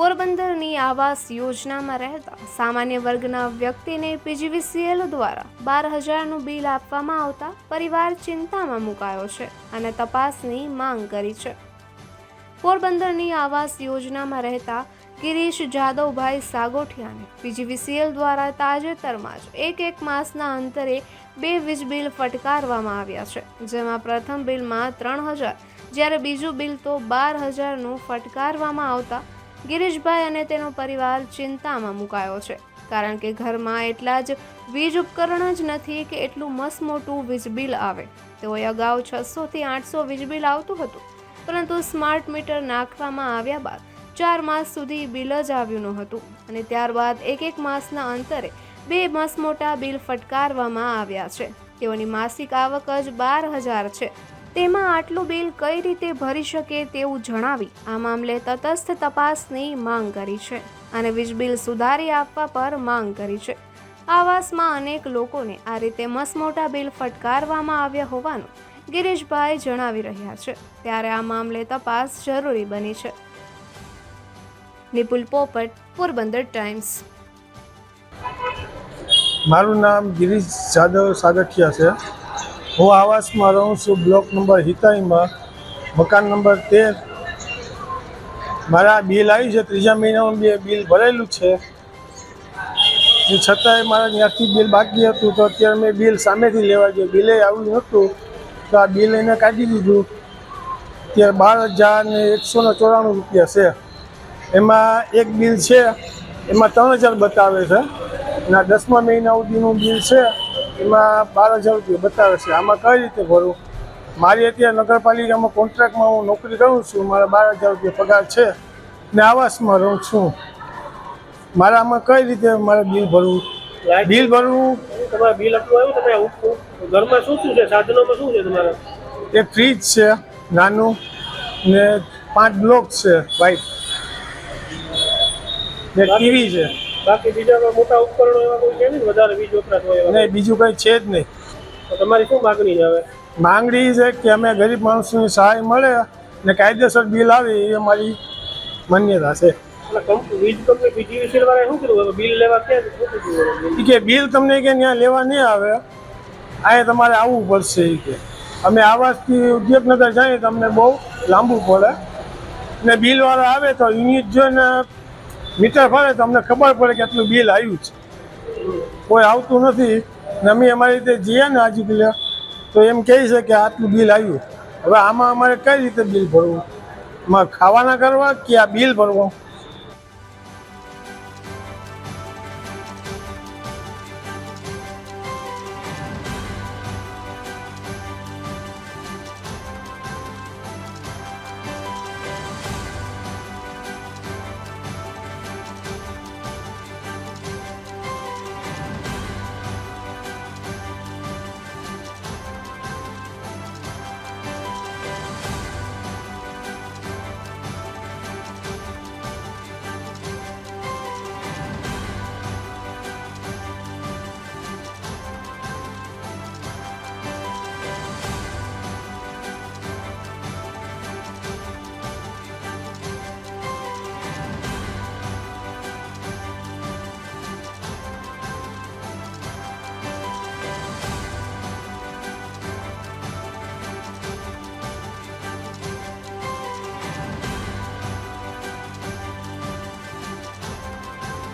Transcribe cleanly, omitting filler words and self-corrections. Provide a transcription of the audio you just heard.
પોરબંદરની આવાસ યોજનામાં રહેતા સામાન્ય વર્ગના વ્યક્તિને પીજીવીસીએલ દ્વારા 12,000નું બિલ આપવામાં આવતા પરિવાર ચિંતામાં મુકાયો છે અને તપાસની માંગ કરી છે. પોરબંદરની આવાસ યોજનામાં રહેતા ગિરીશ જાદવભાઈ સાગોઠિયાને પીજીવીસીએલ દ્વારા તાજેતરમાં જ એક માસના અંતરે 2 વીજ બિલ ફટકારવામાં આવ્યા છે, જેમાં પ્રથમ બિલમાં 3,000 જ્યારે બીજું બિલ તો 12,000નું ફટકારવામાં આવતા ગિરીશભાઈ અને તેનો પરિવાર ચિંતામાં મુકાયો છે, કારણ કે ઘરમાં એટલા જ વીજ ઉપકરણ જ નથી કે એટલું મસમોટું વીજ બિલ આવે. તેઓએ અગાઉ 600 થી 800 વીજ બિલ આવતું હતું, પરંતુ સ્માર્ટ મીટર નાખવામાં આવ્યા બાદ 4 માસ સુધી બિલ જ આવ્યું ન હતું અને ત્યારબાદ એક માસના અંતરે 2 મસમોટા બિલ ફટકારવામાં આવ્યા છે. તેઓની માસિક આવક જ 12,000 છે. તેમાં આટલું બિલ કઈ રીતે ભરી શકે તેવું જણાવી આ મામલે તટસ્થ તપાસની માંગ કરી છે અને વીજ બિલ સુધારી આપવા પર માંગ કરી છે. આવાસમાં અનેક લોકોને આ રીતે મસમોટા બિલ ફટકારવામાં આવ્યા હોવાનું ગિરીશભાઈ જણાવી રહ્યા છે, ત્યારે આ મામલે તપાસ જરૂરી બની છે. નિપુલ પોપટ, પોરબંદર ટાઈમ્સ. મારું નામ ગિરીશ જાદવ સાગઠિયા છે. હું આવાસમાં રહું છું, બ્લોક નંબર હિતાઈમાં, મકાન નંબર 13. મારા બિલ આવી છે, 3જા મહિનામાં બિલ ભરેલું છે. એ છતાંય મારા ત્યાંથી બિલ બાકી હતું, તો અત્યારે મેં બિલ સામેથી લેવા ગયો, બિલે આવ્યું નહોતું, તો આ બિલ એને કાઢી દીધું. અત્યારે 12,194 રૂપિયા છે. એમાં એક બિલ છે, એમાં 3,000 બતાવે છે અને 10મા મહિના સુધીનું બિલ છે, એમાં 12,000 રૂપિયા બતાવે છે. આમાં કઈ રીતે ભરવું? મારી અત્યારે નગરપાલિકામાં કોન્ટ્રાક્ટમાં હું નોકરી કરું છું, મારા 12,000 રૂપિયા પગાર છે ને આવાસમાં રહું છું. મારે આમાં કઈ રીતે મારે બિલ ભરવું? તમારે બિલ આટલું આવ્યું? તમે ઘરમાં શું છે? સાધનોમાં શું છે તમારા? એક ફ્રીજ છે નાનું ને 5 બ્લોક છે વાઇટ ને ટીવી છે. બાકી બીજા મોટા ઉપકરણો એવા કોઈ છે નહીં વધારે વીજ વપરાશ હોય એવા? નહીં, બીજું કંઈ છે જ નહીં. તો તમારી શું માગણી છે હવે? માંગણી છે કે અમે ગરીબ માણસોની સહાય મળે ને કાયદેસર બિલ આવે, એ અમારી માન્યતા છે. વીજ કંપની પીજીવીસીએલ વાળાએ શું કર્યું? બિલ લેવા ક્યાં કે બિલ તમને કે ત્યાં લેવા નહીં આવે, અહીંયા તમારે આવવું પડશે. કે અમે આવાસથી ઉદ્યોગનગર જઈએ તો અમને બહુ લાંબુ પડે ને બિલવાળા આવે તો યુનિટ જોઈને મીટર ફરે તો અમને ખબર પડે કે આટલું બિલ આવ્યું છે. કોઈ આવતું નથી ને અમે અમારી રીતે જઈએ ને આજુબાજુ તો એમ કહે છે કે આટલું બિલ આવ્યું. હવે આમાં અમારે કઈ રીતે બિલ ભરવું? એમાં ખાવાના કરવા કે આ બિલ ભરવું?